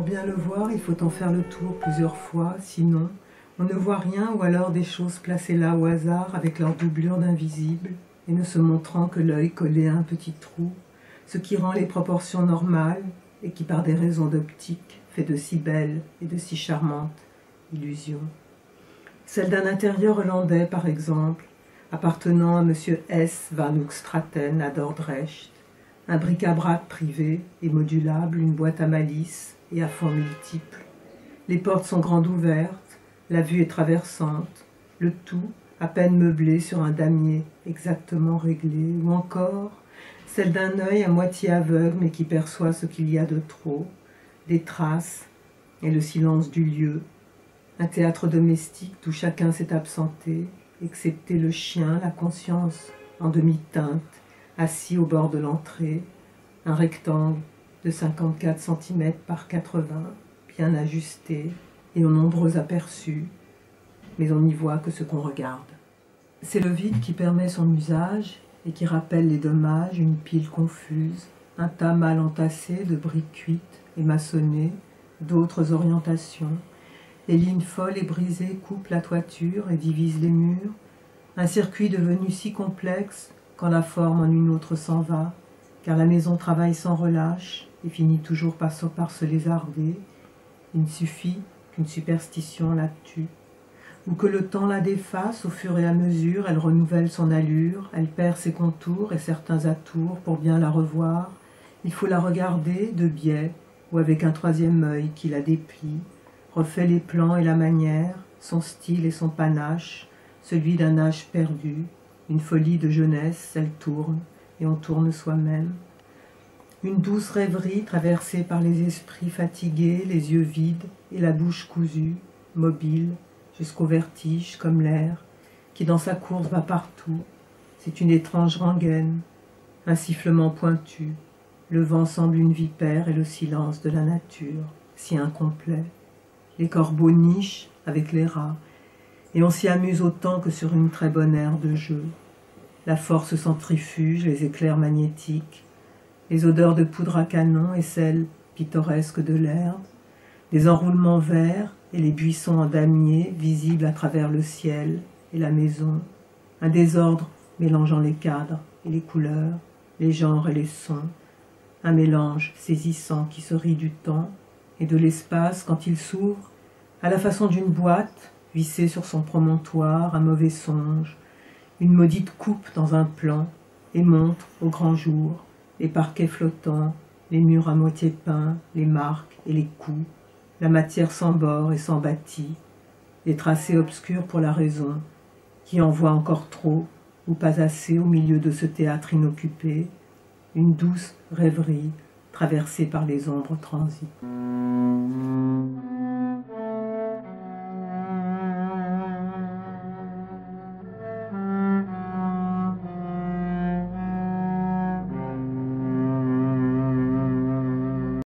bien le voir, il faut en faire le tour plusieurs fois, sinon on ne voit rien ou alors des choses placées là au hasard avec leur doublure d'invisible et ne se montrant que l'œil collé à un petit trou, ce qui rend les proportions normales et qui par des raisons d'optique fait de si belles et de si charmantes illusions. Celle d'un intérieur hollandais par exemple, appartenant à M. S. van Hoogstraten à Dordrecht, un bric-à-brac privé et modulable, une boîte à malice et à fonds multiples. Les portes sont grandes ouvertes, la vue est traversante, le tout à peine meublé sur un damier exactement réglé, ou encore celle d'un œil à moitié aveugle mais qui perçoit ce qu'il y a de trop, des traces et le silence du lieu, un théâtre domestique d'où chacun s'est absenté, excepté le chien, la conscience en demi-teinte, assis au bord de l'entrée, un rectangle de 54 cm par 80, bien ajusté et aux nombreux aperçus, mais on n'y voit que ce qu'on regarde. C'est le vide qui permet son usage et qui rappelle les dommages, une pile confuse, un tas mal entassé de briques cuites et maçonnées, d'autres orientations. Les lignes folles et brisées coupent la toiture et divisent les murs, un circuit devenu si complexe quand la forme en une autre s'en va, car la maison travaille sans relâche et finit toujours par se lézarder. Il ne suffit qu'une superstition la tue, ou que le temps la défasse au fur et à mesure, elle renouvelle son allure, elle perd ses contours et certains atours pour bien la revoir. Il faut la regarder de biais ou avec un troisième œil qui la déplie, refait les plans et la manière, son style et son panache, celui d'un âge perdu, une folie de jeunesse, elle tourne, et on tourne soi-même. Une douce rêverie traversée par les esprits fatigués, les yeux vides et la bouche cousue, mobile, jusqu'au vertige comme l'air, qui dans sa course va partout. C'est une étrange rengaine, un sifflement pointu. Le vent semble une vipère et le silence de la nature, si incomplet. Les corbeaux nichent avec les rats, et on s'y amuse autant que sur une très bonne aire de jeu. La force centrifuge, les éclairs magnétiques, les odeurs de poudre à canon et celles pittoresques de l'herbe, les enroulements verts et les buissons en damier visibles à travers le ciel et la maison, un désordre mélangeant les cadres et les couleurs, les genres et les sons, un mélange saisissant qui se rit du temps et de l'espace quand il s'ouvre, à la façon d'une boîte, vissée sur son promontoire, un mauvais songe, une maudite coupe dans un plan, et montre, au grand jour, les parquets flottants, les murs à moitié peints, les marques et les coups, la matière sans bord et sans bâti, les tracés obscurs pour la raison, qui en voit encore trop, ou pas assez au milieu de ce théâtre inoccupé, une douce rêverie traversée par les ombres transies.